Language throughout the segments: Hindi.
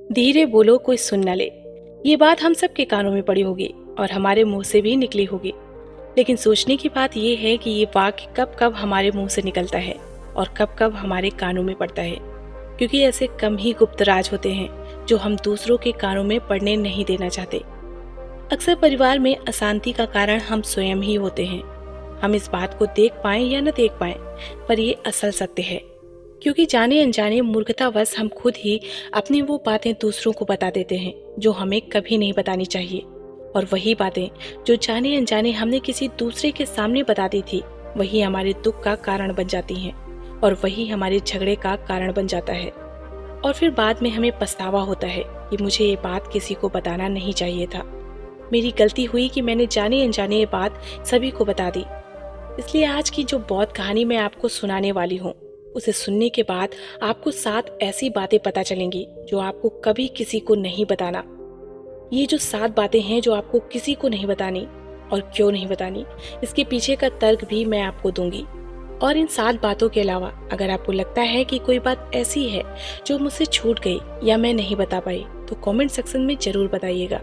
धीरे बोलो कोई सुन न ले। ये बात हम सब के कानों में पड़ी होगी और हमारे मुंह से भी निकली होगी। लेकिन सोचने की बात यह है कि ये वाक्य कब कब हमारे मुंह से निकलता है और कब कब हमारे कानों में पड़ता है, क्योंकि ऐसे कम ही गुप्त राज होते हैं जो हम दूसरों के कानों में पड़ने नहीं देना चाहते। अक्सर परिवार में अशांति का कारण हम स्वयं ही होते हैं। हम इस बात को देख पाएं या न देख पाएं, पर ये असल सत्य है, क्योंकि जाने अनजाने मूर्खतावश हम खुद ही अपनी वो बातें दूसरों को बता देते हैं जो हमें कभी नहीं बतानी चाहिए। और वही बातें जो जाने अनजाने हमने किसी दूसरे के सामने बता दी थी, वही हमारे दुख का कारण बन जाती हैं और वही हमारे झगड़े का कारण बन जाता है। और फिर बाद में हमें पछतावा होता है कि मुझे ये बात किसी को बताना नहीं चाहिए था। मेरी गलती हुई कि मैंने जाने अनजाने ये बात सभी को बता दी। इसलिए आज की जो बहुत कहानी मैं आपको सुनाने वाली हूँ, उसे सुनने के बाद आपको 7 ऐसी बातें पता चलेंगी जो आपको कभी किसी को नहीं बताना। ये जो 7 बातें हैं जो आपको किसी को नहीं बतानी, और क्यों नहीं बतानी, इसके पीछे का तर्क भी मैं आपको दूंगी। और इन 7 बातों के अलावा अगर आपको लगता है कि कोई बात ऐसी है जो मुझसे छूट गई या मैं नहीं बता पाई, तो कमेंट सेक्शन में जरूर बताइएगा।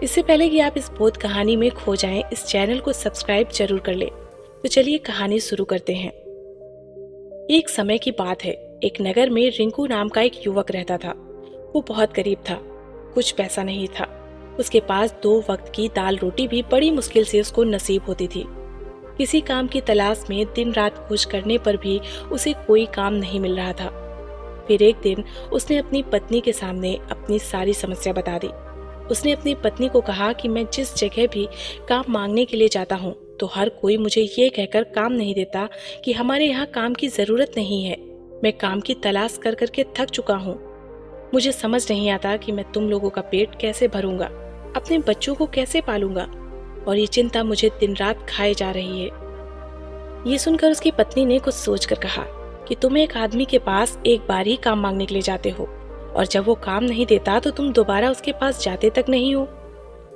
इससे पहले कि आप इस बोध कहानी में खो जाएं, इस चैनल को सब्सक्राइब जरूर कर ले। तो चलिए कहानी शुरू करते हैं। एक समय की बात है, एक नगर में रिंकू नाम का एक युवक रहता था। वो बहुत गरीब था, कुछ पैसा नहीं था। उसके पास 2 वक्त की दाल रोटी भी बड़ी मुश्किल से उसको नसीब होती थी। किसी काम की तलाश में दिन रात खोज करने पर भी उसे कोई काम नहीं मिल रहा था। फिर एक दिन उसने अपनी पत्नी के सामने अपनी सारी समस्या बता दी। उसने अपनी पत्नी को कहा कि मैं जिस जगह भी काम मांगने के लिए जाता हूँ, तो हर कोई मुझे ये कहकर काम नहीं देता कि हमारे यहाँ काम की जरूरत नहीं है। मैं काम की तलाश कर करके थक चुका हूँ। मुझे समझ नहीं आता कि मैं तुम लोगों का पेट कैसे भरूंगा, अपने बच्चों को कैसे पालूंगा, और ये चिंता मुझे दिन रात खाए जा रही है। ये सुनकर उसकी पत्नी ने कुछ सोचकर कहा कि तुम एक आदमी के पास एक बार ही काम मांगने के लिए जाते हो, और जब वो काम नहीं देता तो तुम दोबारा उसके पास जाते तक नहीं हो।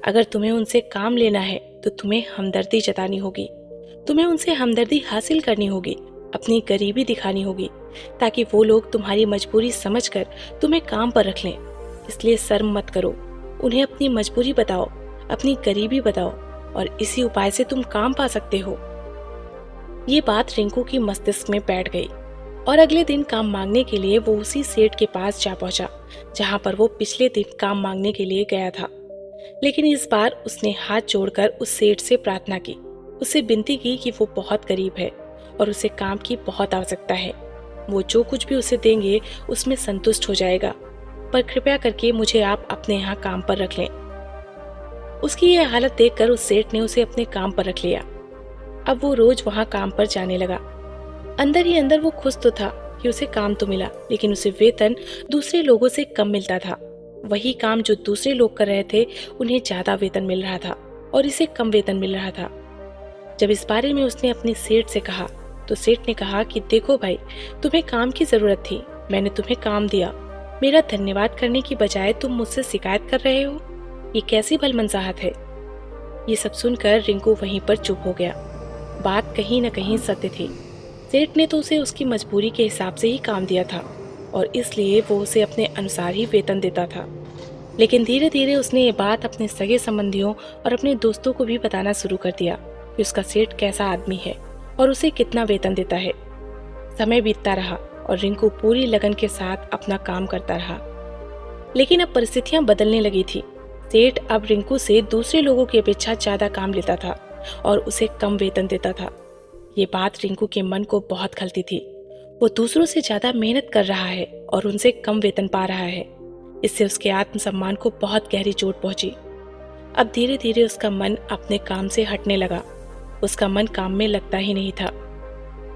अगर तुम्हें उनसे काम लेना है तो तुम्हें हमदर्दी जतानी होगी। तुम्हें उनसे हमदर्दी हासिल करनी होगी, अपनी गरीबी दिखानी होगी, ताकि वो लोग तुम्हारी मजबूरी समझकर तुम्हें काम पर रख लें। इसलिए शर्म मत करो, उन्हें अपनी मजबूरी बताओ, अपनी गरीबी बताओ, और इसी उपाय से तुम काम पा सकते हो। ये बात रिंकू की मस्तिष्क में बैठ गई और अगले दिन काम मांगने के लिए वो उसी सेठ के पास जा पहुंचा जहां पर वो पिछले दिन काम मांगने के लिए गया था। लेकिन इस बार उसने हाथ जोड़कर उस सेठ से प्रार्थना की, उससे विनती की कि वो बहुत गरीब है और उसे काम की बहुत आवश्यकता है। वो जो कुछ भी उसे देंगे उसमें संतुष्ट हो जाएगा, पर कृपया करके मुझे आप अपने यहाँ काम पर रख लें। उसकी यह हालत देखकर उस सेठ ने उसे अपने काम पर रख लिया। अब वो रोज वहाँ काम पर जाने लगा। अंदर ही अंदर वो खुश तो था कि उसे काम तो मिला, लेकिन उसे वेतन दूसरे लोगों से कम मिलता था। वही काम जो दूसरे लोग कर रहे थे, उन्हें ज्यादा वेतन मिल रहा था और इसे कम वेतन मिल रहा था। जब इस बारे में उसने अपने सेठ से कहा, तो सेठ ने कहा कि देखो भाई, तुम्हें काम की जरूरत थी, मैंने तुम्हें काम दिया। मेरा धन्यवाद करने की बजाय तुम मुझसे शिकायत कर रहे हो, ये कैसी भलमनसाहत है। ये सब सुनकर रिंकू वहीं पर चुप हो गया। बात कहीं न कहीं सत्य थी। सेठ ने तो उसे उसकी मजबूरी के हिसाब से ही काम दिया था और इसलिए वो उसे अपने अनुसार ही वेतन देता था। लेकिन धीरे धीरे उसने ये बात अपने सगे संबंधियों और अपने दोस्तों को भी बताना शुरू कर दिया कि उसका सेठ कैसा आदमी है और उसे कितना वेतन देता है। समय बीतता रहा और रिंकू पूरी लगन के साथ अपना काम करता रहा। लेकिन अब परिस्थितियां बदलने लगी थी। सेठ अब रिंकू से दूसरे लोगों की अपेक्षा ज्यादा काम लेता था और उसे कम वेतन देता था। ये बात रिंकू के मन को बहुत खलती थी। वो दूसरों से ज्यादा मेहनत कर रहा है और उनसे कम वेतन पा रहा है। इससे उसके आत्मसम्मान को बहुत गहरी चोट पहुंची। अब धीरे धीरे उसका मन अपने काम से हटने लगा। उसका मन काम में लगता ही नहीं था।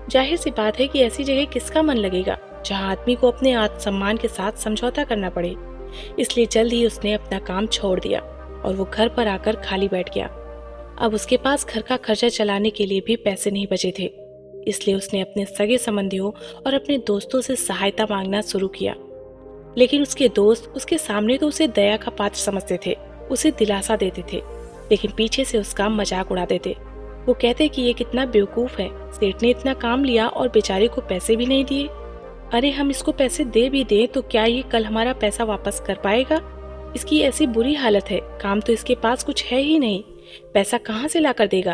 जाहिर सी बात है कि ऐसी जगह किसका मन लगेगा जहां आदमी को अपने आत्मसम्मान के साथ समझौता करना पड़े। इसलिए जल्द ही उसने अपना काम छोड़ दिया और वो घर पर आकर खाली बैठ गया। अब उसके पास घर का खर्चा चलाने के लिए भी पैसे नहीं बचे थे। इसलिए उसने अपने सगे संबंधियों और अपने दोस्तों से सहायता मांगना शुरू किया। लेकिन उसके दोस्त उसके सामने तो उसे दया का पात्र समझते थे, उसे दिलासा देते थे, लेकिन पीछे से उसका मजाक उड़ाते थे। वो कहते कि ये कितना बेवकूफ है, सेठ ने इतना काम लिया और बेचारे को पैसे भी नहीं दिए। अरे हम इसको पैसे दे भी दें तो क्या ये कल हमारा पैसा वापस कर पाएगा? इसकी ऐसी बुरी हालत है, काम तो इसके पास कुछ है ही नहीं, पैसा कहाँ से ला कर देगा?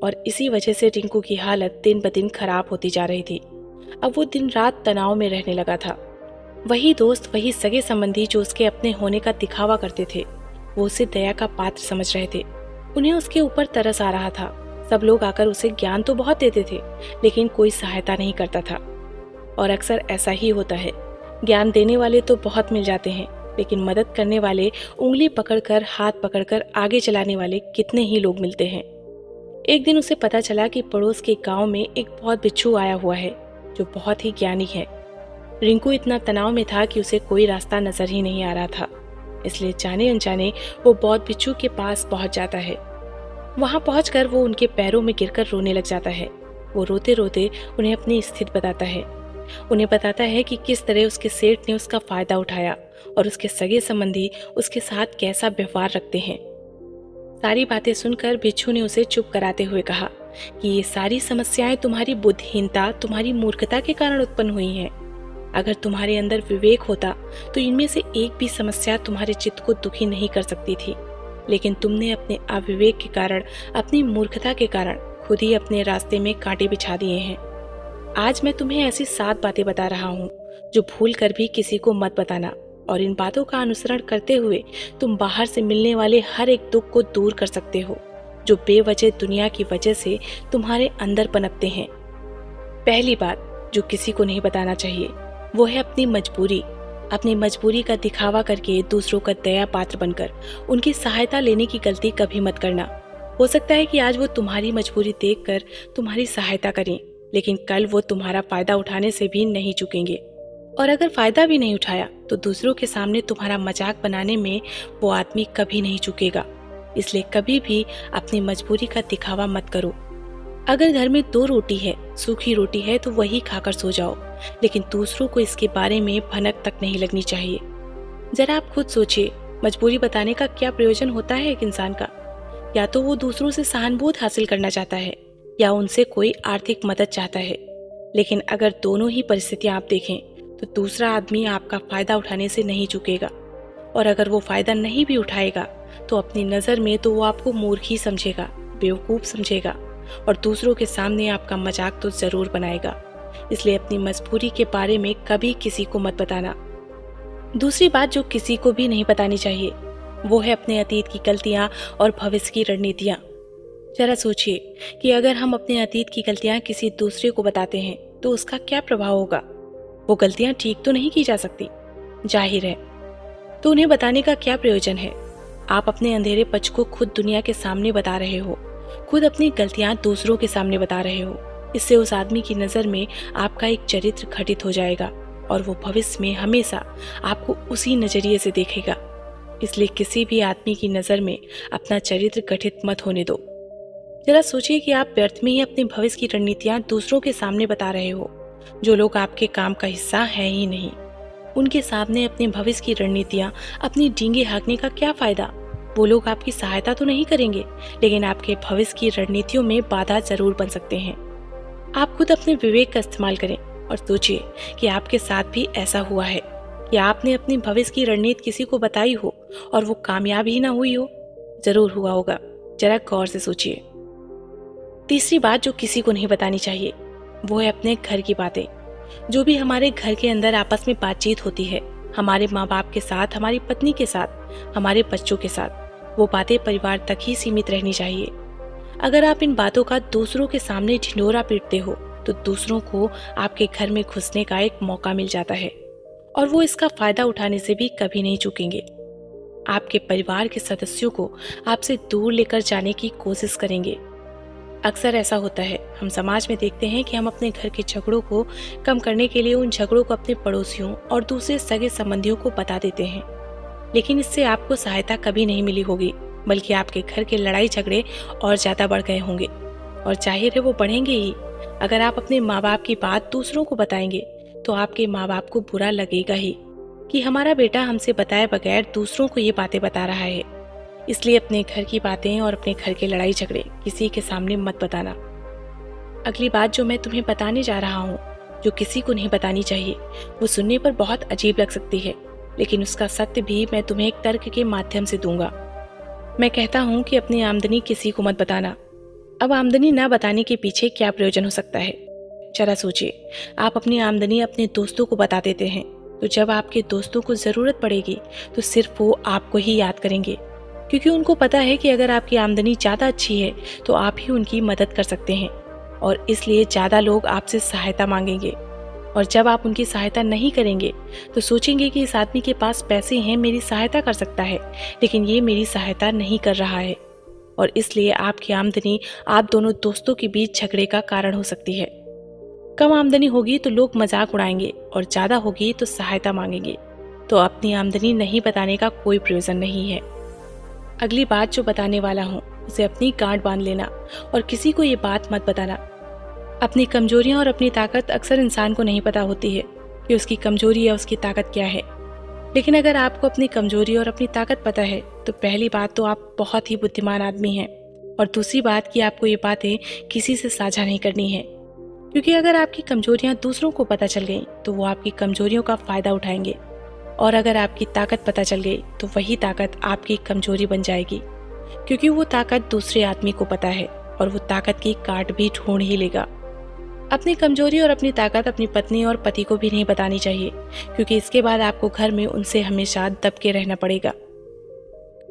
और इसी वजह से रिंकू की हालत दिन ब दिन खराब होती जा रही थी। अब वो दिन रात तनाव में रहने लगा था। वही दोस्त, वही सगे संबंधी जो उसके अपने होने का दिखावा करते थे, वो उसे दया का पात्र समझ रहे थे। उन्हें उसके ऊपर तरस आ रहा था। सब लोग आकर उसे ज्ञान तो बहुत देते थे, लेकिन कोई सहायता नहीं करता था। और अक्सर ऐसा ही होता है, ज्ञान देने वाले तो बहुत मिल जाते हैं, लेकिन मदद करने वाले, उंगली पकड़कर, हाथ पकड़कर आगे चलाने वाले कितने ही लोग मिलते हैं। एक दिन उसे पता चला कि पड़ोस के गांव में एक बहुत बिच्छू आया हुआ है जो बहुत ही ज्ञानी है। रिंकू इतना तनाव में था कि उसे कोई रास्ता नजर ही नहीं आ रहा था, इसलिए जाने अनजाने वो बौद्ध बिच्छू के पास पहुंच जाता है। वहां पहुंचकर वो उनके पैरों में गिरकर रोने लग जाता है। वो रोते रोते उन्हें अपनी स्थिति बताता है। उन्हें बताता है कि किस तरह उसके सेठ ने उसका फायदा उठाया और उसके सगे संबंधी उसके साथ कैसा व्यवहार रखते हैं। सारी बातें सुनकर बिच्छू ने उसे चुप कराते हुए कहा कि ये सारी समस्याएं तुम्हारी बुद्धिहीनता, तुम्हारी मूर्खता के कारण उत्पन्न हुई हैं। अगर तुम्हारे अंदर विवेक होता तो इनमें से एक भी समस्या तुम्हारे चित्त को दुखी नहीं कर सकती थी, लेकिन तुमने अपने अविवेक के कारण, अपनी मूर्खता के कारण खुद ही अपने रास्ते में कांटे बिछा दिए हैं। आज मैं तुम्हें ऐसी 7 बातें बता रहा हूँ जो भूल कर भी किसी को मत बताना, और इन बातों का अनुसरण करते हुए तुम बाहर से मिलने वाले हर एक दुख को दूर कर सकते हो जो बेवजह दुनिया की वजह से तुम्हारे अंदर पनपते हैं। पहली बात जो किसी को नहीं बताना चाहिए वो है अपनी मजबूरी। अपनी मजबूरी का दिखावा करके दूसरों का दया पात्र बनकर उनकी सहायता लेने की गलती कभी मत करना। हो सकता है कि आज वो तुम्हारी मजबूरी देखकर तुम्हारी सहायता करें, लेकिन कल वो तुम्हारा फायदा उठाने से भी नहीं चूकेंगे, और अगर फायदा भी नहीं उठाया तो दूसरों के सामने तुम्हारा मजाक बनाने में वो आदमी कभी नहीं चूकेगा। इसलिए कभी भी अपनी मजबूरी का दिखावा मत करो। अगर घर में 2 रोटी है, सूखी रोटी है, तो वही खाकर सो जाओ, लेकिन दूसरों को इसके बारे में भनक तक नहीं लगनी चाहिए। जरा आप खुद सोचिए, मजबूरी बताने का क्या प्रयोजन होता है एक इंसान का? या तो वो दूसरों से सहानुभूति हासिल करना चाहता है या उनसे कोई आर्थिक मदद चाहता है। लेकिन अगर दोनों ही परिस्थितियां आप देखें तो दूसरा आदमी आपका फायदा उठाने से नहीं चूकेगा, और अगर वो फायदा नहीं भी उठाएगा तो अपनी नजर में तो वो आपको मूर्ख ही समझेगा, बेवकूफ समझेगा, और दूसरों के सामने आपका मजाक तो जरूर बनाएगा। इसलिए अपनी मजबूरी के बारे में कभी किसी को मत बताना। दूसरी बात जो किसी को भी नहीं बतानी चाहिए वो है अपने अतीत की गलतियां और भविष्य की रणनीतियां। जरा सोचिए कि अगर हम अपने अतीत की गलतियां किसी दूसरे को बताते हैं तो उसका क्या प्रभाव होगा। वो गलतियां ठीक तो नहीं की जा सकती, जाहिर है, तो उन्हें बताने का क्या प्रयोजन है? आप अपने अंधेरे पक्ष को खुद दुनिया के सामने बता रहे हो, खुद अपनी गलतियां दूसरों के सामने बता रहे हो। इससे उस आदमी की नजर में आपका एक चरित्र घटित हो जाएगा और वो भविष्य में हमेशा आपको उसी नजरिए से देखेगा। इसलिए किसी भी आदमी की नजर में अपना चरित्र गठित मत होने दो। जरा सोचिए कि आप व्यर्थ में ही अपने भविष्य की रणनीतियां दूसरों के सामने बता रहे हो। जो लोग आपके काम का हिस्सा है ही नहीं, उनके सामने अपने भविष्य की रणनीतियां, अपनी डींगे हाँकने का क्या फायदा? वो लोग आपकी सहायता तो नहीं करेंगे, लेकिन आपके भविष्य की रणनीतियों में बाधा जरूर बन सकते हैं। आप खुद अपने विवेक का इस्तेमाल करें और सोचिए कि आपके साथ भी ऐसा हुआ है कि आपने अपनी भविष्य की रणनीति किसी को बताई हो और वो कामयाब ही ना हुई हो। जरूर हुआ होगा, जरा गौर से सोचिए। तीसरी बात जो किसी को नहीं बतानी चाहिए वो है अपने घर की बातें। जो भी हमारे घर के अंदर आपस में बातचीत होती है, हमारे माँ बाप के साथ, हमारी पत्नी के साथ, हमारे बच्चों के साथ, वो बातें परिवार तक ही सीमित रहनी चाहिए। अगर आप इन बातों का दूसरों के सामने ढिंढोरा पीटते हो तो दूसरों को आपके घर में घुसने का एक मौका मिल जाता है और वो इसका फायदा उठाने से भी कभी नहीं चूकेंगे। आपके परिवार के सदस्यों को आपसे दूर लेकर जाने की कोशिश करेंगे। अक्सर ऐसा होता है, हम समाज में देखते हैं कि हम अपने घर के झगड़ों को कम करने के लिए उन झगड़ों को अपने पड़ोसियों और दूसरे सगे संबंधियों को बता देते हैं, लेकिन इससे आपको सहायता कभी नहीं मिली होगी, बल्कि आपके घर के लड़ाई झगड़े और ज्यादा बढ़ गए होंगे, और जाहिर है वो बढ़ेंगे ही। अगर आप अपने माँ बाप की बात दूसरों को बताएंगे तो आपके माँ बाप को बुरा लगेगा ही कि हमारा बेटा हमसे बताए बगैर दूसरों को ये बातें बता रहा है। इसलिए अपने घर की बातें और अपने घर के लड़ाई झगड़े किसी के सामने मत बताना। अगली बात जो मैं तुम्हें बताने जा रहा हूँ, जो किसी को नहीं बतानी चाहिए। वो सुनने पर बहुत अजीब लग सकती है, लेकिन उसका सत्य भी मैं तुम्हें एक तर्क के माध्यम से दूंगा। मैं कहता हूँ कि अपनी आमदनी किसी को मत बताना। अब आमदनी न बताने के पीछे क्या प्रयोजन हो सकता है? जरा सोचिए, आप अपनी आमदनी अपने दोस्तों को बता देते हैं, तो जब आपके दोस्तों को जरूरत पड़ेगी तो सिर्फ वो आपको ही याद करेंगे, क्योंकि उनको पता है कि अगर आपकी आमदनी ज़्यादा अच्छी है तो आप ही उनकी मदद कर सकते हैं, और इसलिए ज़्यादा लोग आपसे सहायता मांगेंगे। और जब आप उनकी सहायता नहीं करेंगे तो सोचेंगे कि इस आदमी के पास पैसे हैं, मेरी सहायता कर सकता है, लेकिन ये मेरी सहायता नहीं कर रहा है। और इसलिए आपकी आमदनी आप दोनों दोस्तों के बीच झगड़े का कारण हो सकती है। कम आमदनी होगी तो लोग मजाक उड़ाएंगे, और ज़्यादा होगी तो सहायता मांगेंगे। तो अपनी आमदनी नहीं बताने का कोई प्रयोजन नहीं है। अगली बात जो बताने वाला हूँ उसे अपनी गांठ बांध लेना, और किसी को ये बात मत बताना। अपनी कमजोरियां और अपनी ताकत अक्सर इंसान को नहीं पता होती है कि उसकी कमजोरी या उसकी ताकत क्या है। लेकिन अगर आपको अपनी कमजोरी और अपनी ताकत पता है तो पहली बात तो आप बहुत ही बुद्धिमान आदमी हैं, और दूसरी बात कि आपको ये बातें किसी से साझा नहीं करनी है, क्योंकि अगर आपकी कमजोरियां दूसरों को पता चल गई तो वो आपकी कमजोरियों का फायदा उठाएंगे, और अगर आपकी ताकत पता चल गई तो वही ताकत आपकी कमजोरी बन जाएगी, क्योंकि वो ताकत दूसरे आदमी को पता है और वो ताकत की काट भी ढूंढ ही लेगा। अपनी कमजोरी और अपनी ताकत अपनी पत्नी और पति को भी नहीं बतानी चाहिए, क्योंकि इसके बाद आपको घर में उनसे हमेशा दब के रहना पड़ेगा।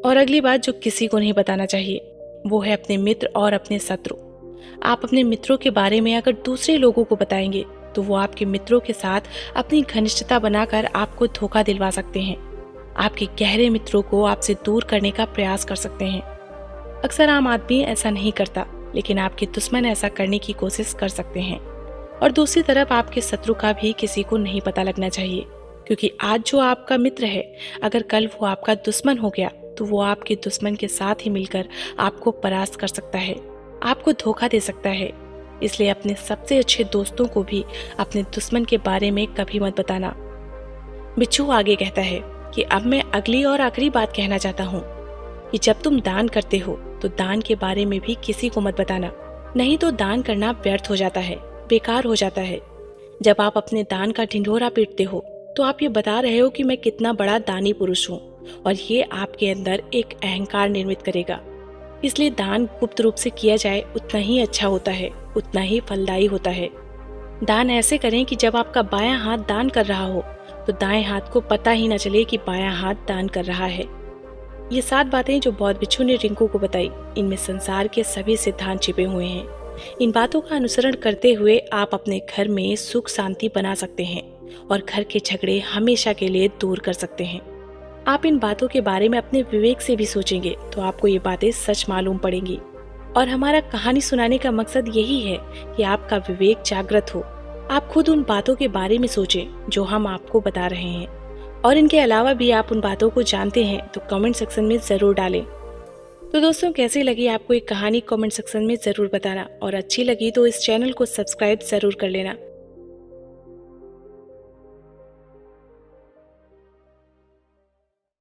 और अगली बात जो किसी को नहीं बताना चाहिए वो है अपने मित्र और अपने शत्रु। आप अपने मित्रों के बारे में अगर दूसरे लोगों को बताएंगे तो वो आपके मित्रों के साथ अपनी घनिष्ठता बनाकर आपको धोखा दिलवा सकते हैं। आपके गहरे मित्रों को आपसे दूर करने का प्रयास कर सकते हैं। अक्सर आम आदमी ऐसा नहीं करता, लेकिन आपके दुश्मन ऐसा करने की कोशिश कर सकते हैं। और दूसरी तरफ आपके शत्रु का भी किसी को नहीं पता लगना चाहिए, क्योंकि आज जो आपका मित्र है अगर कल वो आपका दुश्मन हो गया तो वो आपके दुश्मन के साथ ही मिलकर आपको परास्त कर सकता है, आपको धोखा दे सकता है। इसलिए अपने सबसे अच्छे दोस्तों को भी अपने दुश्मन के बारे में कभी मत बताना। बिच्छू आगे कहता है कि अब मैं अगली और आखिरी बात कहना चाहता हूँ कि जब तुम दान करते हो तो दान के बारे में भी किसी को मत बताना, नहीं तो दान करना व्यर्थ हो जाता है, बेकार हो जाता है। जब आप अपने दान का ढिंढोरा पीटते हो तो आप ये बता रहे हो कि मैं कितना बड़ा दानी पुरुष हूँ, और ये आपके अंदर एक अहंकार निर्मित करेगा। इसलिए दान गुप्त रूप से किया जाए उतना ही अच्छा होता है, उतना ही फलदायी होता है। दान ऐसे करें कि जब आपका बायां हाथ दान कर रहा हो तो दाएं हाथ को पता ही न चले कि बायां हाथ दान कर रहा है। ये 7 बातें जो बौद्ध भिक्षु ने रिंकू को बताई, इनमें संसार के सभी सिद्धांत छिपे हुए हैं। इन बातों का अनुसरण करते हुए आप अपने घर में सुख शांति बना सकते हैं और घर के झगड़े हमेशा के लिए दूर कर सकते हैं। आप इन बातों के बारे में अपने विवेक से भी सोचेंगे तो आपको ये बातें सच मालूम पड़ेंगी। और हमारा कहानी सुनाने का मकसद यही है कि आपका विवेक जागृत हो। आप खुद उन बातों के बारे में सोचें जो हम आपको बता रहे हैं, और इनके अलावा भी आप उन बातों को जानते हैं तो कमेंट सेक्शन में ज़रूर डालें। तो दोस्तों, कैसी लगी आपको एक कहानी कमेंट सेक्शन में ज़रूर बताना, और अच्छी लगी तो इस चैनल को सब्सक्राइब ज़रूर कर लेना।